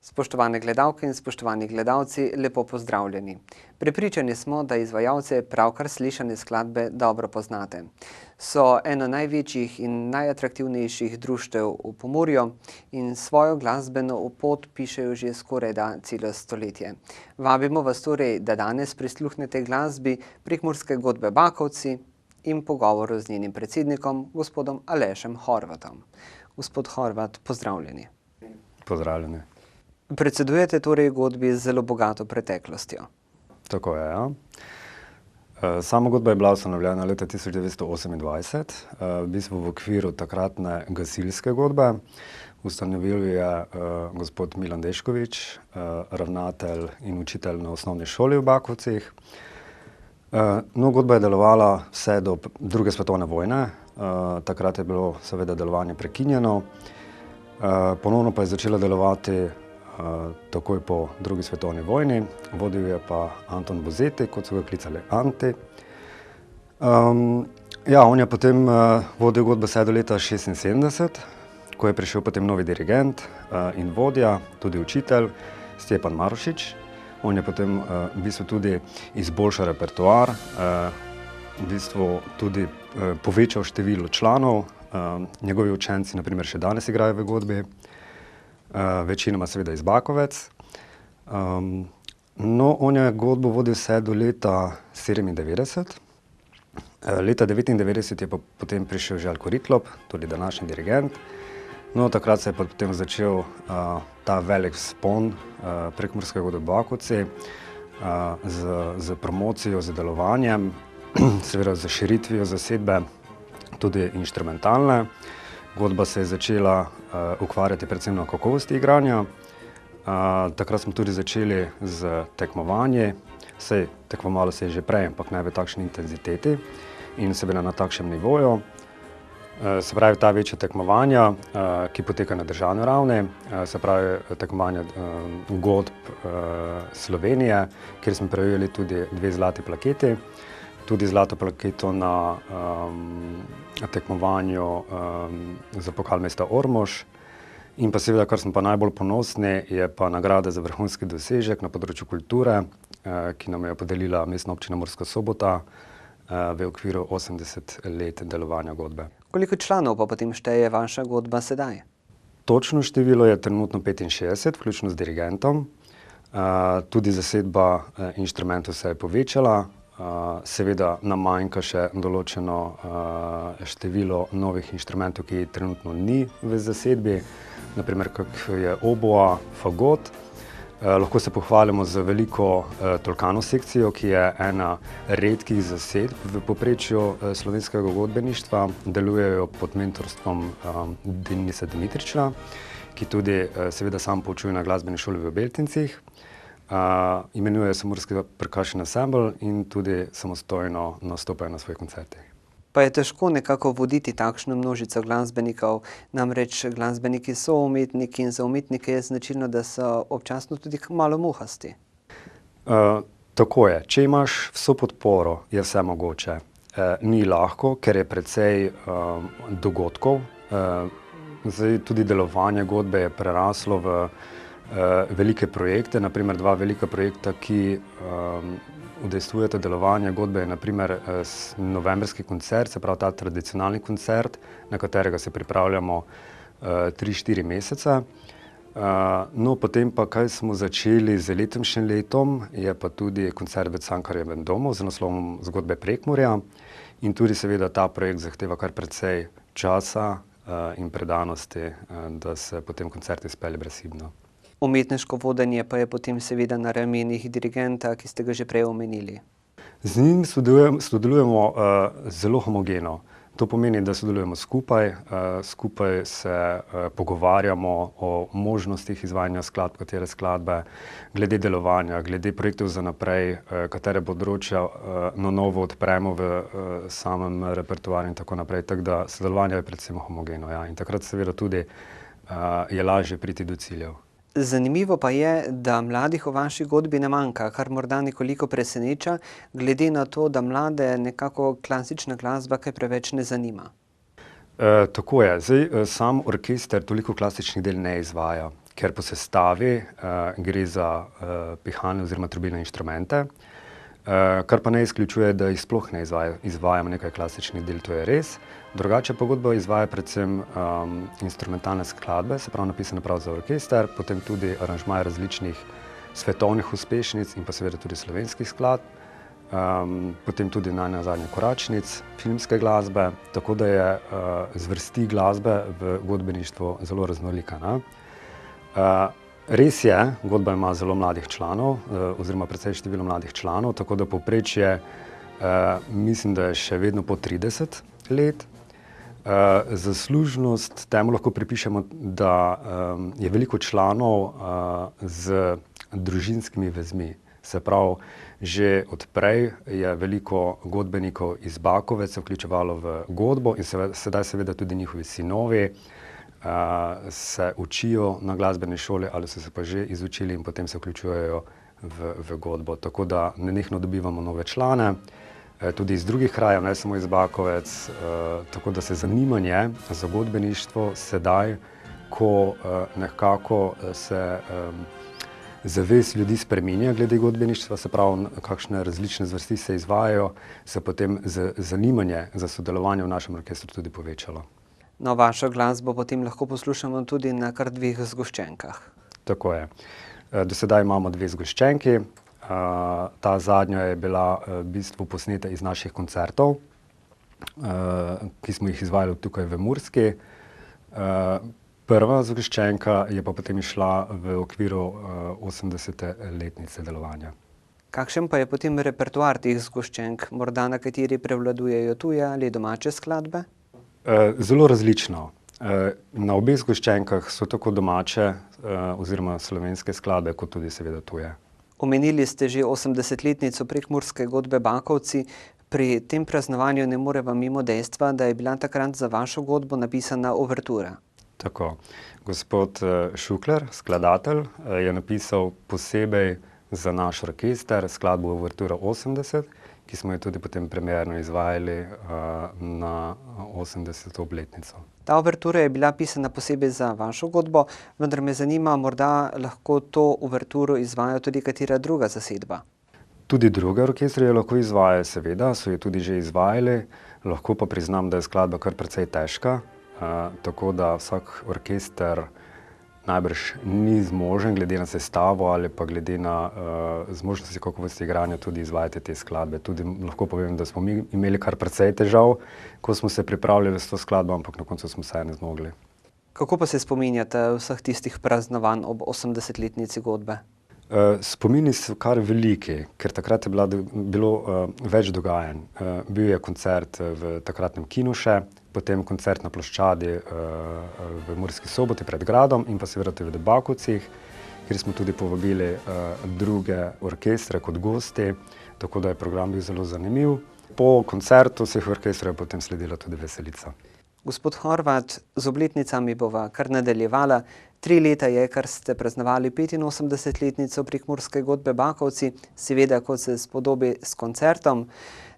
Spoštovane gledalke in spoštovani gledalci, lepo pozdravljeni. Prepričani smo, da izvajalce pravkar slišane skladbe dobro poznate. So eno največjih in najatraktivnejših društev v Pomurju in svojo glasbeno pot pišejo že skorajda celo stoletje. Vabimo vas torej, da danes prisluhnete glasbi prekmurske godbe Bakovci in pogovoru z njenim predsednikom, gospodom Alešem Horvatom. Gospod Horvat, pozdravljeni. Pozdravljeni. Predsedujete torej godbi z zelo bogato preteklostjo. Tako je, ja. Sama godba je bila ustanovljena leta 1928, v bistvu v okviru takratne gasilske godbe. Ustanovil je gospod Milan Deškovič, ravnatelj in učitelj na osnovni šoli v Bakovcih. No, godba je delovala vse do druge svetovne vojne. Takrat je bilo seveda delovanje prekinjeno. Ponovno pa je začela delovati takoj po drugi svetovni vojni. Vodil je pa Anton Buzeti, kot so ga klicali Anti. On je potem vodil godbo vse do leta 1976, ko je prišel potem novi dirigent in vodja, tudi učitelj, Stjepan Marušič. On je potem v bistvu tudi izboljšal repertoar, v bistvu tudi povečal število članov. Njegovi učenci na primer še danes igrajo v godbi. Večinoma seveda iz Bakovec. On je godbo vodil vse do leta 1997. Leta 1999 je pa potem prišel Željko Ritlop, tudi današnji dirigent. No, takrat se je pa potem začel ta velik vzpon prekmurske godbe Bakovci z promocijo, z delovanjem, seveda z širitvijo zasedbe, tudi inštrumentalne. Godba se je začela ukvarjati predvsem na kakovosti igranja. Takrat smo tudi začeli z tekmovanji. Tekmovalo se je že prej, ampak ne v takšni intenziteti in seveda na takšnem nivoju. Se pravi, ta večja tekmovanja, ki poteka na državni ravni, se pravi tekmovanja godb Slovenije, kjer smo prejeli tudi 2 zlati plaketi. Tudi zlato plaketo na tekmovanju za pokal mesta Ormož. In pa seveda, kar smo pa najbolj ponosni, je pa nagrada za vrhunski dosežek na področju kulture, ki nam je podelila Mestna občina Murska Sobota v okviru 80 let delovanja godbe. Koliko članov pa potem šteje vaša godba sedaj? Točno število je trenutno 65, vključno z dirigentom. Tudi zasedba inštrumentov se je povečala. Seveda nam manjka še določeno število novih inštrumentov, ki trenutno ni v zasedbi, naprimer kak je oboa, fagot. Lahko se pohvalimo z veliko tolkano sekcijo, ki je ena redkih zasedb v povprečju slovenskega godbeništva. Delujejo pod mentorstvom Denisa Dimitriča, ki tudi seveda sam poučuje na glasbeni šoli v Beltincih. Imenuje se Murski percussion ensemble in tudi samostojno nastopajo na svojih koncertih. Pa je težko nekako voditi takšno množico glasbenikov, namreč glasbeniki so umetniki in za umetnike je značilno, da so občasno tudi malo muhasti. Tako je. Če imaš vso podporo, je vse mogoče. Ni lahko, ker je precej dogodkov. Tudi delovanje godbe je preraslo v velike projekte, naprimer 2 velika projekta, ki udejstvujeta delovanje godbe, je naprimer novembrski koncert, se pravi ta tradicionalni koncert, na katerega se pripravljamo 3-4 mesece. No, potem pa, kaj smo začeli z letošnjim letom, je pa tudi koncert v Cankarjevem domu z naslovom Zgodbe Prekmurja in tudi seveda ta projekt zahteva kar precej časa in predanosti, da se potem koncert izpelje brezhibno. Umetniško vodenje pa je potem seveda na ramenih dirigenta, ki ste ga že prej omenili. Z njim sodelujemo zelo homogeno. To pomeni, da sodelujemo skupaj se pogovarjamo o možnostih izvajanja skladb, katere skladbe, glede delovanja, glede projektov za naprej, katere področja na novo odpremo v samem repertoarju in tako naprej. Tako da sodelovanje je predvsem homogeno, ja. In takrat seveda tudi je lažje priti do ciljev. Zanimivo pa je, da mladih v vaši godbi ne manjka, kar morda nekoliko preseneča, glede na to, da mlade nekako klasična glasba kaj preveč ne zanima. Tako je. Sam orkester toliko klasičnih del ne izvaja. ker po sestavi gre za pihalne oziroma trobilne inštrumente, kar pa ne izključuje, da jih sploh ne izvajamo nekaj klasičnih del, to je res. Drugače pogodbo izvaja predvsem instrumentalne skladbe, se pravi napisane prav za orkester, potem tudi aranžmaje različnih svetovnih uspešnic in pa seveda tudi slovenskih skladb, potem tudi nazadnje koračnic, filmske glasbe, tako da je zvrsti glasbe v godbeništvu zelo raznolika, ne? Res je, godba ima zelo mladih članov, oziroma precej število mladih članov, tako da povprečje mislim, da je še vedno po 30 let. Zaslužnost temu lahko pripišemo, da je veliko članov z družinskimi vezmi. Se pravi, že odprej je veliko godbenikov iz Bakovec se vključevalo v godbo in sedaj seveda tudi njihovi sinovi se učijo na glasbeni šoli ali so se pa že izučili in potem se vključujejo v godbo. Tako da nenehno dobivamo nove člane, tudi iz drugih krajev, ne samo iz Bakovec, tako da se zanimanje za godbeništvo sedaj, ko nekako se zavest ljudi spreminja glede godbeništva, se pravi, kakšne različne zvrsti se izvajajo, se potem zanimanje za sodelovanje v našem orkestru tudi povečalo. No, vašo glasbo potem lahko poslušamo tudi na kar 2 zgoščenkah. Tako je. Do sedaj imamo 2 zgoščenki. Ta zadnja je bila v bistvu posneta iz naših koncertov, ki smo jih izvajali tukaj v Murski. Prva zgoščenka je pa potem išla v okviru 80. letnice delovanja. Kakšen pa je potem repertoar teh zgoščenk? Morda na kateri prevladujejo tuje ali domače skladbe? Zelo različno. Na obeh zgoščenkah so tako domače oziroma slovenske skladbe, kot tudi seveda tuje. Omenili ste že 80-letnico prekmurske godbe Bakovci. Pri tem praznovanju ne moreva mimo dejstva, da je bila takrat za vašo godbo napisana uvertura. Tako. Gospod Šukler, skladatelj, je napisal posebej za naš orkester skladbo Uvertura 80, ki smo jo tudi potem premierno izvajali na 80. obletnico. Ta uvertura je bila pisana posebej za vašo godbo, vendar me zanima, morda lahko to uverturo izvaja tudi katera druga zasedba. Tudi druge orkestre jo lahko izvajajo, seveda, so jo tudi že izvajali, lahko pa priznam, da je skladba kar precej težka, tako da vsak orkester najbrž ni zmožen, glede na sestavo ali pa glede na zmožnosti kakovosti igranja, tudi izvajati te skladbe. Tudi lahko povem, da smo mi imeli kar precej težav, ko smo se pripravljali s to skladbo, ampak na koncu smo se ne zmogli. Kako pa se spominjate vseh tistih praznovanj ob 80-letnici godbe? Spomini so kar veliki, ker takrat je bilo več dogajanj. Bil je koncert v takratnem kinu še, potem koncert na ploščadi v Murski Soboti pred gradom in pa seveda tudi v Bakovcih, kjer smo tudi povabili druge orkestre kot gosti, tako da je program bil zelo zanimiv. Po koncertu vseh orkestrov je potem sledila tudi veselica. Gospod Horvat, z obletnicami bova kar nadaljevala. 3 leta je, kar ste praznovali 85-letnico prekmurske godbe Bakovci, seveda kot se spodobi s koncertom.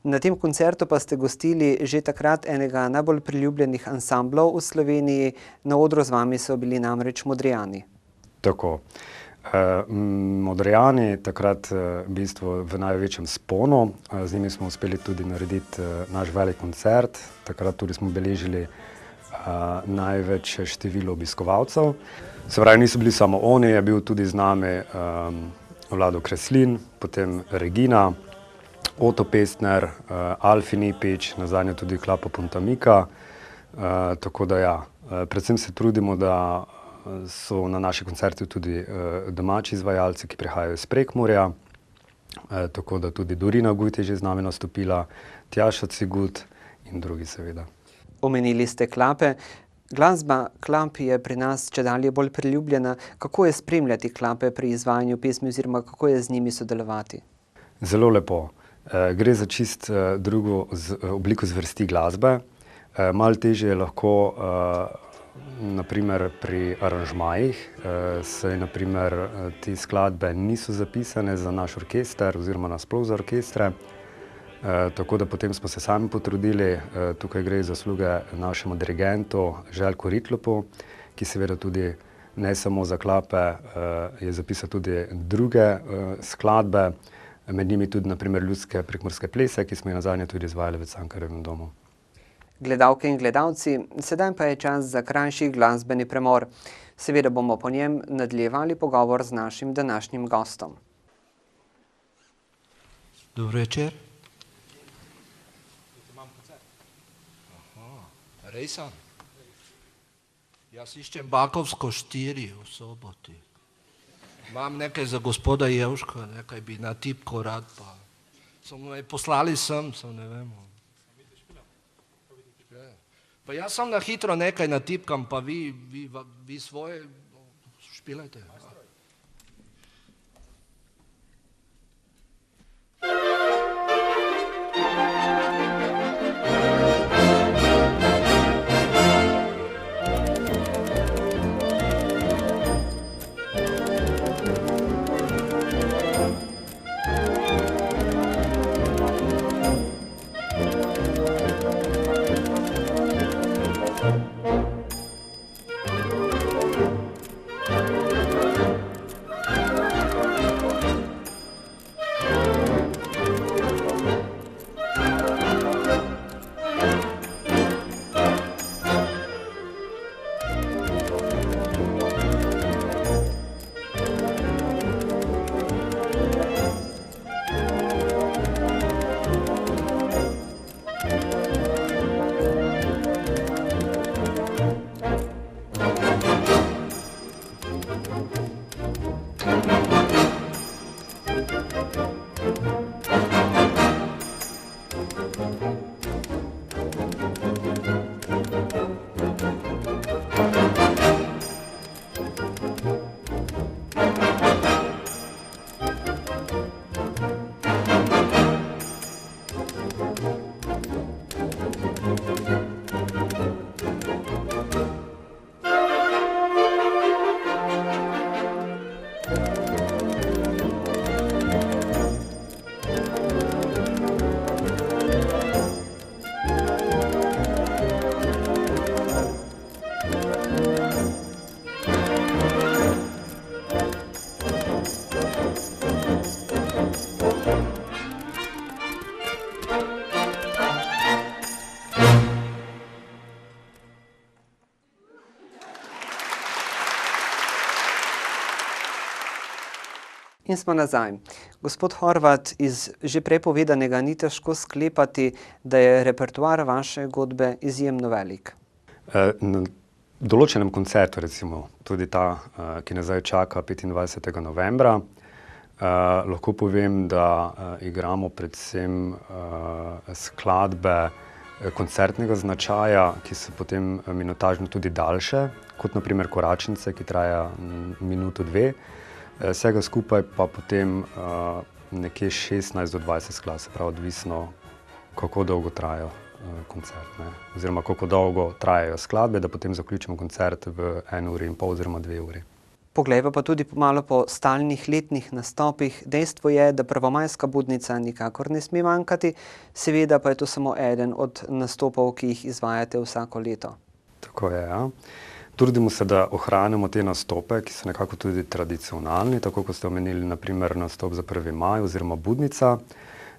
Na tem koncertu pa ste gostili že takrat enega najbolj priljubljenih ansamblov v Sloveniji, na odru z vami so bili namreč Modrijani. Tako. Modrijani takrat v bistvu v največjem sponu, z njimi smo uspeli tudi narediti naš velik koncert, takrat tudi smo beležili največ število obiskovalcev. Se pravi, niso bili samo oni, je bil tudi z nami Vlado Kreslin, potem Regina, Oto Pestner, Alfi Nipič, nazadnje tudi Klapa Puntamika, tako da ja, predvsem se trudimo, da so na naši koncerti tudi domači izvajalci, ki prihajajo iz Prekmurja, tako da tudi Dorina Gut je že z nami nastopila, Tjaša Cigut in drugi seveda. Omenili ste klape. Glasba klap je pri nas čedalje bolj priljubljena. Kako je spremljati klape pri izvajanju pesmi oziroma kako je z njimi sodelovati? Zelo lepo. Gre za čist drugo obliko zvrsti glasbe. Malo težje je lahko naprimer pri aranžmajih, saj naprimer te skladbe niso zapisane za naš orkester oziroma nasploh za orkestre, tako da potem smo se sami potrudili. Tukaj gre zasluge našemu dirigentu Željku Ritlopu, ki seveda tudi ne samo za klape, je zapisal tudi druge skladbe, med njimi tudi naprimer ljudske prekmurske plese, ki smo jih nazadnje tudi izvajali v Cankarjevem domu. Gledalke in gledalci, sedaj pa je čas za krajši glasbeni premor. Seveda bomo po njem nadaljevali pogovor z našim današnjim gostom. Dobro večer. Rejsan? Jaz iščem Bakovsko 4 v Soboti. Imam nekaj za gospoda Jevška, nekaj bi na tipko rad, pa so me poslali sem ne vem. Pa jaz sem na hitro nekaj natipkam, pa vi svoje špilajte. In smo nazaj. Gospod Horvat, iz že prej povedanega ni težko sklepati, da je repertoar vaše godbe izjemno velik. Na določenem koncertu, recimo tudi ta, ki nas zdaj čaka 25. novembra, lahko povem, da igramo predvsem skladbe koncertnega značaja, ki so potem minutažno tudi daljše, kot na primer Koračnice, ki traja minuto, 2. Vsega skupaj pa potem nekje 16 do 20 skladb, se pravi odvisno, kako dolgo trajajo koncert, ne? Oziroma kako dolgo trajajo skladbe, da potem zaključimo koncert v 1 uri in pol oziroma 2 uri. Poglejva pa tudi malo po stalnih letnih nastopih. Dejstvo je, da prvomajska budnica nikakor ne sme manjkati, seveda pa je to samo eden od nastopov, ki jih izvajate vsako leto. Tako je, ja. Trudimo se, da ohranimo te nastope, ki so nekako tudi tradicionalni, tako kot ste omenili, na primer nastop za 1. maj oziroma budnica.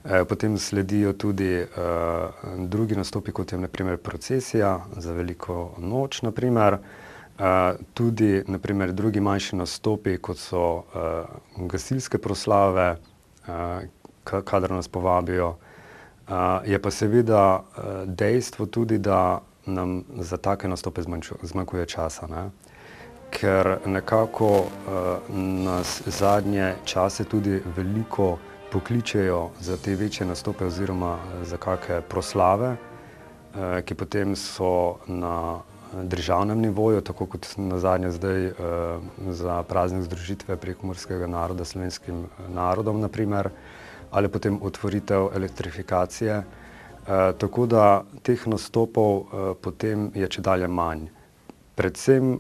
Potem sledijo tudi drugi nastopi, kot je na primer procesija za veliko noč, na primer. Tudi na primer drugi manjši nastopi, kot so gasilske proslave, kadar nas povabijo. Je pa seveda dejstvo tudi, da nam za take nastope zmanjkuje časa, ne? Ker nekako nas zadnje čase tudi veliko pokličejo za te večje nastope oziroma za kakšne proslave, ki potem so na državnem nivoju, tako kot nazadnje zdaj za praznik združitve prekmurskega naroda s slovenskim narodom, na primer, ali potem otvoritev elektrifikacije. Tako da teh nastopov potem je čedalje manj. Predvsem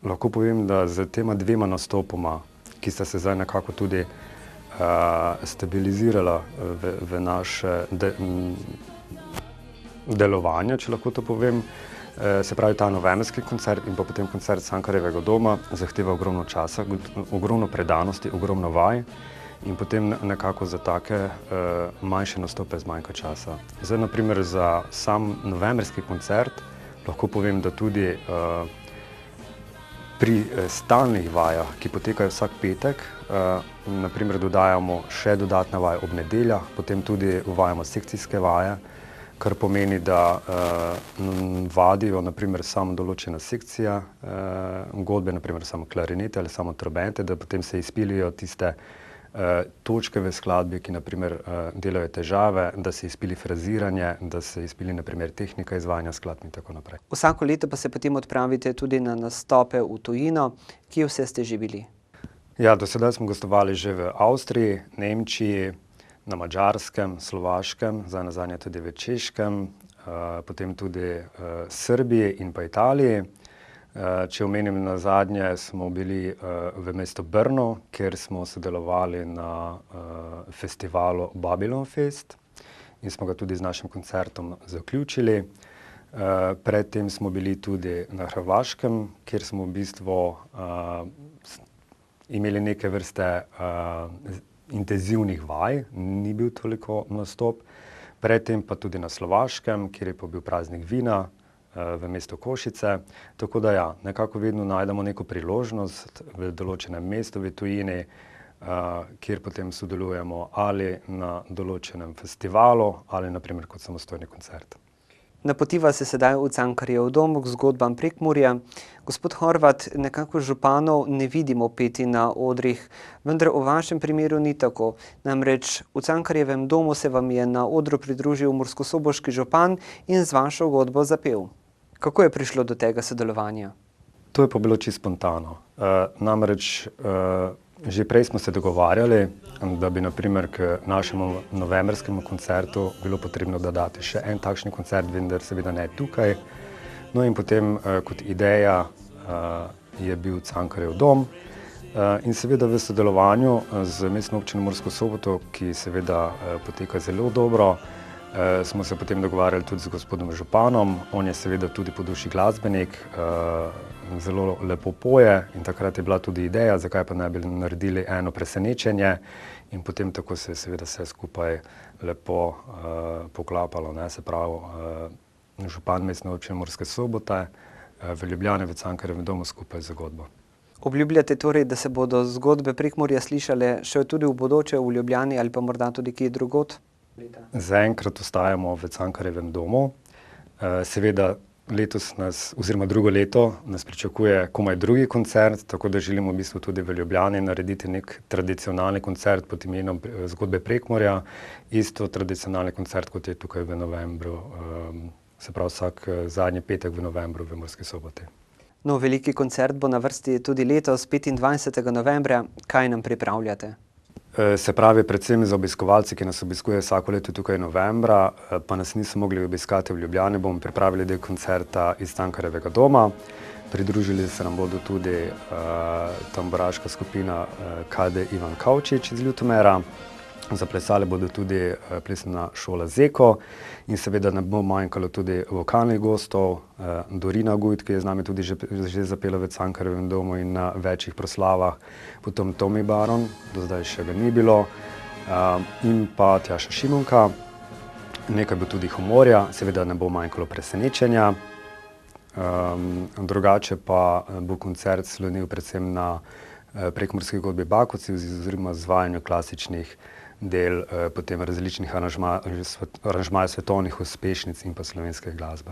lahko povem, da z tema 2 nastopoma, ki sta se zdaj nekako tudi stabilizirala v naše delovanje, če lahko to povem, Se pravi, ta novembrski koncert in pa potem koncert Cankarjevega doma zahteva ogromno časa, ogromno predanosti, ogromno vaj in potem nekako za take manjše nastope zmanjka časa. Zdaj, na primer, za sam novembrski koncert lahko povem, da tudi pri stalnih vajah, ki potekajo vsak petek, na primer dodajamo še dodatne vaje ob nedeljah, potem tudi uvajamo sekcijske vaje, kar pomeni, da vadijo na primer samo določena sekcija godbe, na primer samo klarinete ali samo trobente, da potem se izpilijo tiste točke v skladbi, ki na primer delajo težave, da se izpili fraziranje, da se izpili na primer tehnika izvajanja skladb in tako naprej. Vsako leto pa se potem odpravite tudi na nastope v tujino. Kje vse ste že bili? Ja, do sedaj smo gostovali že v Avstriji, Nemčiji, na Madžarskem, Slovaškem, zdaj nazadnje tudi v Češkem, potem tudi Srbiji in pa Italiji. Če omenim nazadnje, smo bili v mestu Brno, kjer smo sodelovali na festivalu Babylon Fest in smo ga tudi z našim koncertom zaključili. Predtem smo bili tudi na Hrvaškem, kjer smo v bistvu imeli neke vrste intenzivnih vaj, ni bil toliko nastop. Predtem pa tudi na Slovaškem, kjer je pa bil praznik vina v mestu Košice. Tako da ja, nekako vedno najdemo neko priložnost v določenem mestu v tujini, kjer potem sodelujemo ali na določenem festivalu ali na primer kot samostojni koncert. Napotiva se sedaj v Cankarjev dom k zgodbam Prekmurja. Gospod Horvat, nekako županov ne vidimo peti na odrih, vendar v vašem primeru ni tako. Namreč v Cankarjevem domu se vam je na odru pridružil murskosoboški župan in z vašo godbo zapel. Kako je prišlo do tega sodelovanja? To je pa bilo čisto spontano. Namreč že prej smo se dogovarjali, da bi na primer k našemu novembrskemu koncertu bilo potrebno dodati še en takšni koncert, vendar seveda ne tukaj. No in potem kot ideja je bil Cankarjev dom in seveda v sodelovanju z Mestno občino Mursko Soboto, ki seveda poteka zelo dobro, smo se potem dogovarjali tudi z gospodom županom. On je seveda tudi po duši glasbenik, zelo lepo poje in takrat je bila tudi ideja, zakaj pa ne bi naredili eno presenečenje in potem tako se je seveda vse skupaj lepo poklapalo, ne, se pravi župan Mestne občine Murske Sobote v Ljubljani v Cankarjevem domu skupaj z godbo. Obljubljate torej, da se bodo zgodbe Prekmurja slišale še tudi v bodoče v Ljubljani ali pa morda tudi kje drugod? Zaenkrat ostajamo v Cankarjevem domu. Seveda letos nas, oziroma drugo leto, nas pričakuje komaj drugi koncert, tako da želimo v bistvu tudi v Ljubljani narediti nek tradicionalni koncert pod imenom Zgodbe Prekmurja. Isto tradicionalni koncert, kot je tukaj v novembru, se pravi vsak zadnji petek v novembru v Murski Soboti. No, veliki koncert bo na vrsti tudi letos, 25. novembra. Kaj nam pripravljate? Se pravi, predvsem za obiskovalce, ki nas obiskujejo vsako leto tukaj novembra, pa nas niso mogli obiskati v Ljubljani, bomo pripravili del koncerta iz Cankarjevega doma. Pridružili se nam bodo tudi tamburaška skupina KD Ivan Kavčič iz Ljutomera. Zaplesali bodo tudi plesna šola Zeko in seveda ne bo manjkalo tudi vokalnih gostov, Dorina Gujt, ki je z nami tudi že zapela v Cankarjevem domu in na večjih proslavah, potem Tomi Baron, do zdaj še ga ni bilo, in pa Tjaša Šimunka. Nekaj bo tudi humorja, seveda ne bo manjkalo presenečenja. Drugače pa bo koncert slonil predvsem na prekmurski godbi Bakovci oziroma izvajanju klasičnih del potem različnih aranžmajev svetovnih uspešnic in pa slovenske glasbe.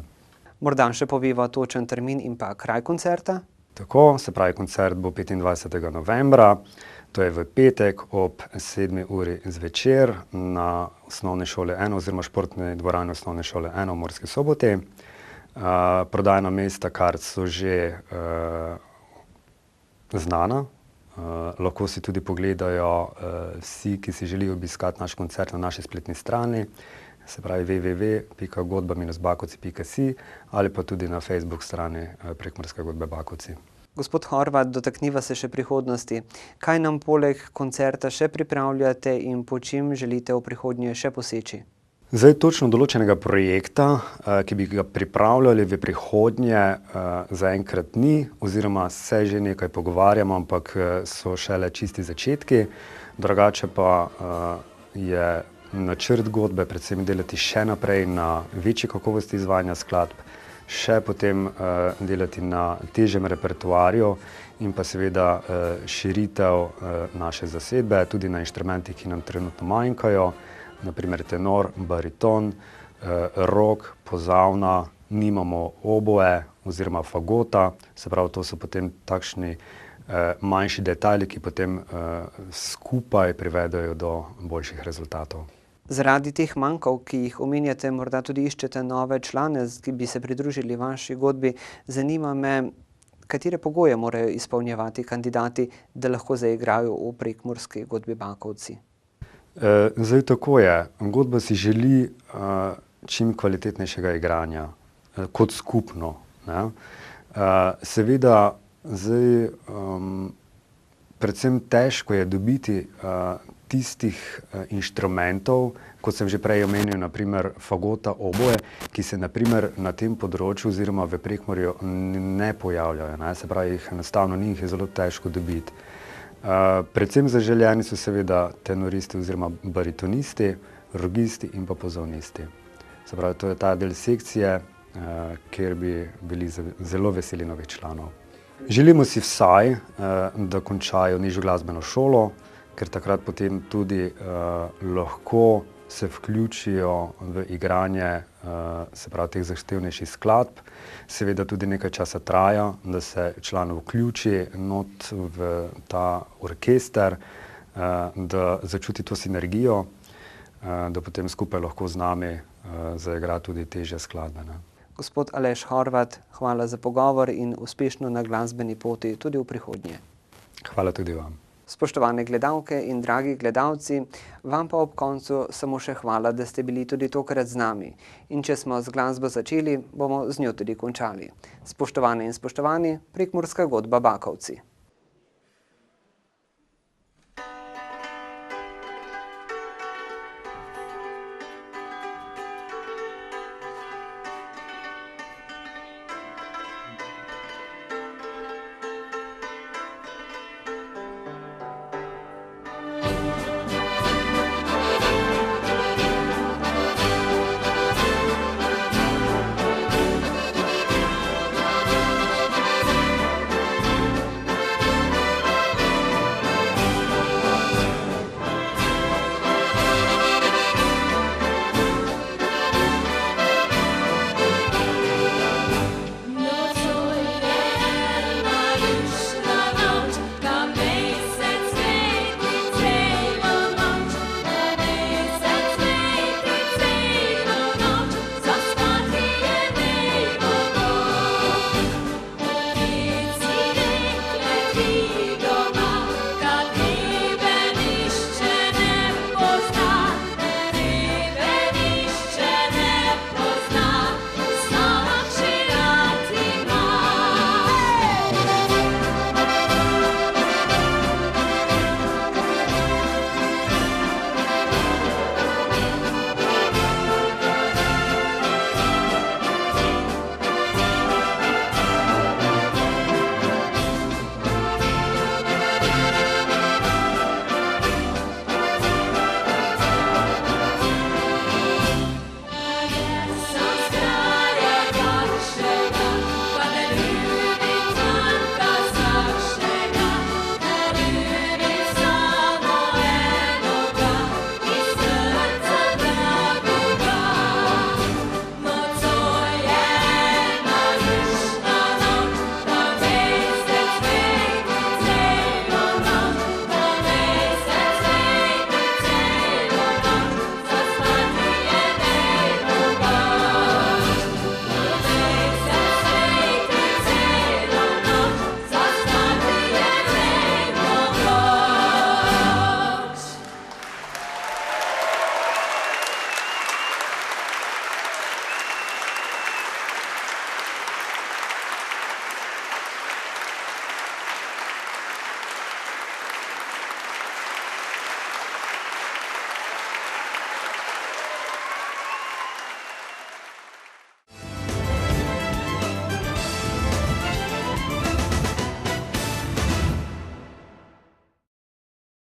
Morda še poveva točen termin in pa kraj koncerta? Tako, se pravi, koncert bo 25. novembra, to je v petek ob 7. uri zvečer na osnovni šoli 1 oziroma športni dvorani osnovne šole 1 v Murski Soboti. Prodajna mesta kart so že znana. Lahko si tudi pogledajo vsi, ki si želijo obiskati naš koncert na naši spletni strani, se pravi www.godba-bakovci.si ali pa tudi na Facebook strani Prekmurske godbe Bakovci. Gospod Horvat, dotakniva se še prihodnosti. Kaj nam poleg koncerta še pripravljate in po čem želite v prihodnje še poseči? Zdaj točno določenega projekta, ki bi ga pripravljali v prihodnje, zaenkrat ni, oziroma se že nekaj pogovarjamo, ampak so šele čisti začetki. Drugače pa je načrt godbe predvsem delati še naprej na večji kakovosti izvajanja skladb, še potem delati na težjem repertoarju in pa seveda širitev naše zasedbe, tudi na inštrumentih, ki nam trenutno manjkajo, naprimer tenor, bariton, rog, pozavna, nimamo oboe oziroma fagota, se pravi, to so potem takšni manjši detajli, ki potem skupaj privedejo do boljših rezultatov. Zaradi teh manjkov, ki jih omenjate, morda tudi iščete nove člane, ki bi se pridružili vaši godbi. Zanima me, katere pogoje morajo izpolnjevati kandidati, da lahko zaigrajo v prekmurski godbi Bakovci? Zdaj tako je. Godba si želi čim kvalitetnejšega igranja, kot skupno, ne. Seveda zdaj predvsem težko je dobiti tistih inštrumentov, kot sem že prej omenil, naprimer fagota, oboe, ki se naprimer na tem področju oziroma v Prekmurju ne pojavljajo, ne. Se pravi, jih enostavno ni, jih je zelo težko dobiti. Predvsem zaželeni so seveda tenoristi oziroma baritonisti, rogisti in pa pozavnisti. Se pravi, to je ta del sekcije, kjer bi bili zelo veseli novih članov. Želimo si vsaj, da končajo nižjo glasbeno šolo, ker takrat potem tudi lahko se vključijo v igranje, se pravi, teh zahtevnejših skladb. Seveda tudi nekaj časa traja, da se član vključi not v ta orkester, da začuti to sinergijo, da potem skupaj lahko z nami zaigra tudi težje skladbe, ne. Gospod Aleš Horvat, hvala za pogovor in uspešno na glasbeni poti tudi v prihodnje. Hvala tudi vam. Spoštovane gledalke in dragi gledalci, vam pa ob koncu samo še hvala, da ste bili tudi tokrat z nami. In če smo z glasbo začeli, bomo z njo tudi končali. Spoštovane in spoštovani, prekmurska godba Bakovci.